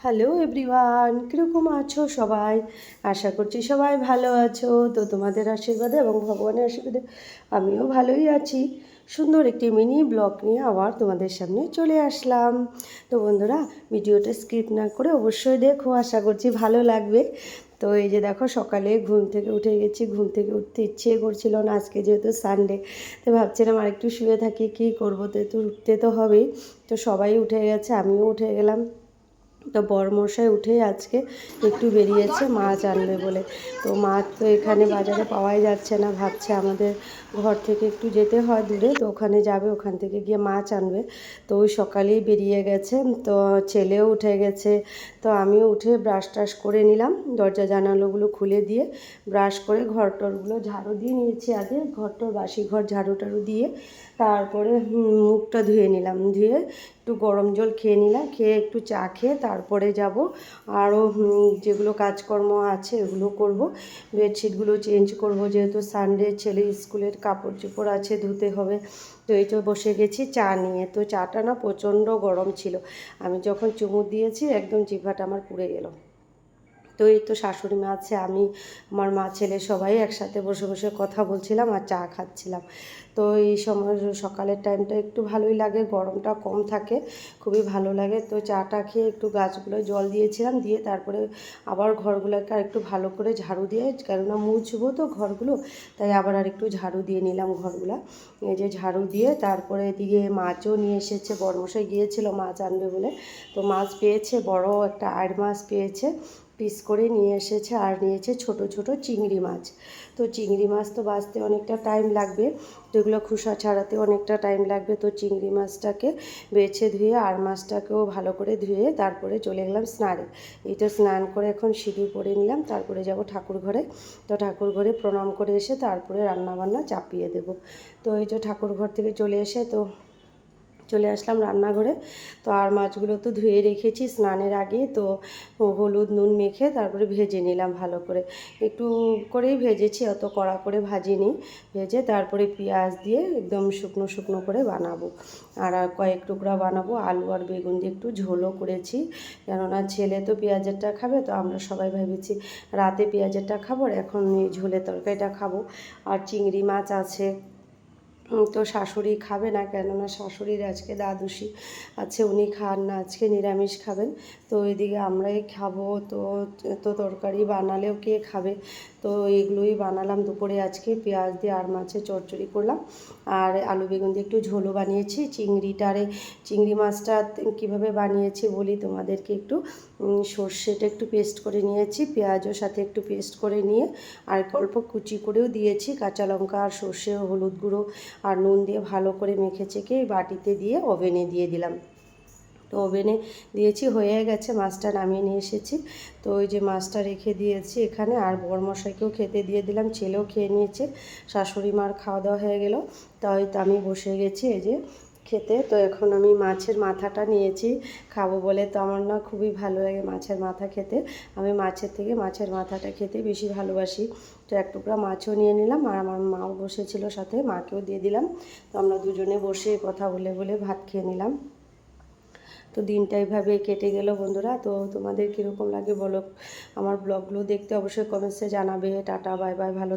Hello everyone, কীরকম আছো সবাই? আশা করছি সবাই ভালো আছো। তো তোমাদের আশীর্বাদে এবং ভগবানের আশীর্বাদে আমিও ভালোই আছি। সুন্দর একটি মিনি ব্লগ নিয়ে আবার তোমাদের সামনে চলে আসলাম। তো বন্ধুরা, ভিডিওটা স্কিপ না করে অবশ্যই দেখো, আশা করছি ভালো লাগবে। তো এই যে দেখো, সকালে ঘুম থেকে উঠে গেছি। ঘুম থেকে উঠতে ইচ্ছে করছিল না, আজকে যেহেতু সানডে। তো ভাবছিলাম আর একটু শুয়ে থাকি, কী করবো, তো উঠতে তো হবেই। তো সবাই উঠে গেছে, আমিও উঠে গেলাম। তো বরমশাই উঠেই আজকে একটু বেরিয়েছে মাছ আনবে বলে। তো মাছ তো এখানে বাজারে পাওয়াই যাচ্ছে না, ভাবছে আমাদের ঘর থেকে একটু যেতে হয় দূরে, তো ওখানে যাবে, ওখান থেকে গিয়ে মাছ আনবে। তো ওই সকালেই বেরিয়ে গেছে। তো ছেলেও উঠে গেছে। তো আমিও উঠে ব্রাশ টাশ করে নিলাম, দরজা জানালাগুলো খুলে দিয়ে ব্রাশ করে ঘর টরগুলো ঝাড়ু দিয়ে নিয়েছি। আগে ঘরটর বাসি ঘর ঝাড়ু টাড়ু দিয়ে তারপরে মুখটা ধুয়ে নিলাম, ধুয়ে একটু গরম জল খেয়ে নিলাম, খেয়ে একটু চা খেয়ে তারপরে যাব আরও যেগুলো কাজকর্ম আছে এগুলো করব। বেডশিটগুলো চেঞ্জ করব, যেহেতু সানডে, ছেলে স্কুলের কাপড় চোপড় আছে, ধুতে হবে। তো এই তো বসে গেছি চা নিয়ে। তো চাটা না প্রচণ্ড গরম ছিল, আমি যখন চুমুক দিয়েছি একদম জিভাটা আমার পুড়ে গেল। তো এই তো শাশুড়ি মা আছে, আমি, আমার মা, ছেলে সবাই একসাথে বসে বসে কথা বলছিলাম আর চা খাচ্ছিলাম। তো এই সময় সকালের টাইমটা একটু ভালোই লাগে, গরমটা কম থাকে, খুবই ভালো লাগে। তো চাটা খেয়ে একটু গাছগুলো জল দিয়েছিলাম, দিয়ে তারপরে আবার ঘরগুলোকে আর একটু ভালো করে ঝাড়ু দিয়ে, কেননা মুছবো তো ঘরগুলো, তাই আবার আর একটু ঝাড়ু দিয়ে নিলাম ঘরগুলো। এই যে ঝাড়ু দিয়ে তারপরে এদিকে মাছও নিয়ে এসেছে, বড়মশাই গিয়েছিল মাছ আনবে বলে। তো মাছ পেয়েছে, বড় একটা আড় মাছ পেয়েছে, পিস করে নিয়ে এসেছে, আর নিয়েছে ছোট ছোট চিংড়ি মাছ। তো চিংড়ি মাছ তো বাছতে অনেকটা টাইম লাগবে, তো এগুলো খোসা ছাড়াতে অনেকটা টাইম লাগবে। তো চিংড়ি মাছটাকে বেছে ধুয়ে আর মাছটাকেও ভালো করে ধুয়ে তারপরে চলে গেলাম স্নানে। এই তো স্নান করে এখন সিঁদুর পরে নিলাম, তারপরে যাব ঠাকুর ঘরে। তো ঠাকুর ঘরে প্রণাম করে এসে তারপরে রান্নাবান্না চাপিয়ে দেব। তো এই যে ঠাকুর ঘর থেকে চলে এসে তো চলে আসলাম রান্নাঘরে। তো আর মাছগুলো তো ধুয়ে রেখেছি স্নানের আগে, তো হলুদ নুন মেখে তারপরে ভেজে নিলাম ভালো করে, একটু করেই ভেজেছি, অত কড়া করে ভাজিনি। ভেজে তারপরে পেঁয়াজ দিয়ে একদম শুকনো শুকনো করে বানাবো। আর কয়েক টুকরা বানাবো, আলু আর বেগুন দিয়ে একটু ঝোলও করেছি, কেননা ছেলে তো পেঁয়াজেরটা খাবে। তো আমরা সবাই ভেবেছি রাতে পেঁয়াজেরটা খাবো, আর এখন এই ঝোলের তরকারিটা খাবো। আর চিংড়ি মাছ আছে, তো শাশুড়ি খাবে না, কেননা শাশুড়ির আজকে দ্বাদশী আছে, উনি খান না, আজকে নিরামিষ খাবেন। তো ওইদিকে আমরাই খাবো। তো তো তরকারি বানালেও কে খাবে, তো এগুলোই বানালাম দুপুরে আজকে, পেঁয়াজ দিয়ে আর মাছের চচ্চড়ি করলাম, আর আলু বেগুন দিয়ে একটু ঝোলও বানিয়েছি। চিংড়ি মাছটা কীভাবে বানিয়েছি বলি তোমাদেরকে একটু। সর্ষেটা একটু পেস্ট করে নিয়েছি, পেঁয়াজও সাথে একটু পেস্ট করে নিয়ে আর অল্প কুচি করেও দিয়েছি, কাঁচা লঙ্কা আর সর্ষে ও হলুদ গুঁড়ো আর নুন দিয়ে ভালো করে মেখে চেকে বাটিতে দিয়ে ওভেনে দিয়ে দিলাম। তো ওভেনে দিয়েছি, হয়ে গেছে, মাছটা নামিয়ে নিয়ে এসেছি। তো ওই যে মাছটা রেখে দিয়েছি এখানে, আর বরমশাইকেও খেতে দিয়ে দিলাম, ছেলেও খেয়ে নিয়েছে, শাশুড়ি মার খাওয়া দাওয়া হয়ে গেল। তাই তো আমি বসে গেছি এই যে খেতে। তো এখন আমি মাছের মাথাটা নিয়েছি খাবো বলে। তো আমার না খুবই ভালো লাগে মাছের মাথা খেতে, আমি মাছের থেকে মাছের মাথাটা খেতে বেশি ভালোবাসি। তো এক টুকরা মাছও নিয়ে নিলাম, আর আমার মাও বসেছিল সাথে, মাকেও দিয়ে দিলাম। তো আমরা দুজনে বসে কথা বলে বলে ভাত খেয়ে নিলাম। তো দিনটা এইভাবে কেটে গেল বন্ধুরা। তো তোমাদের কীরকম লাগে বলো, আমার ব্লগগুলো দেখতে অবশ্যই কমেন্টসে জানাবে। টাটা, বাই বাই, ভালো।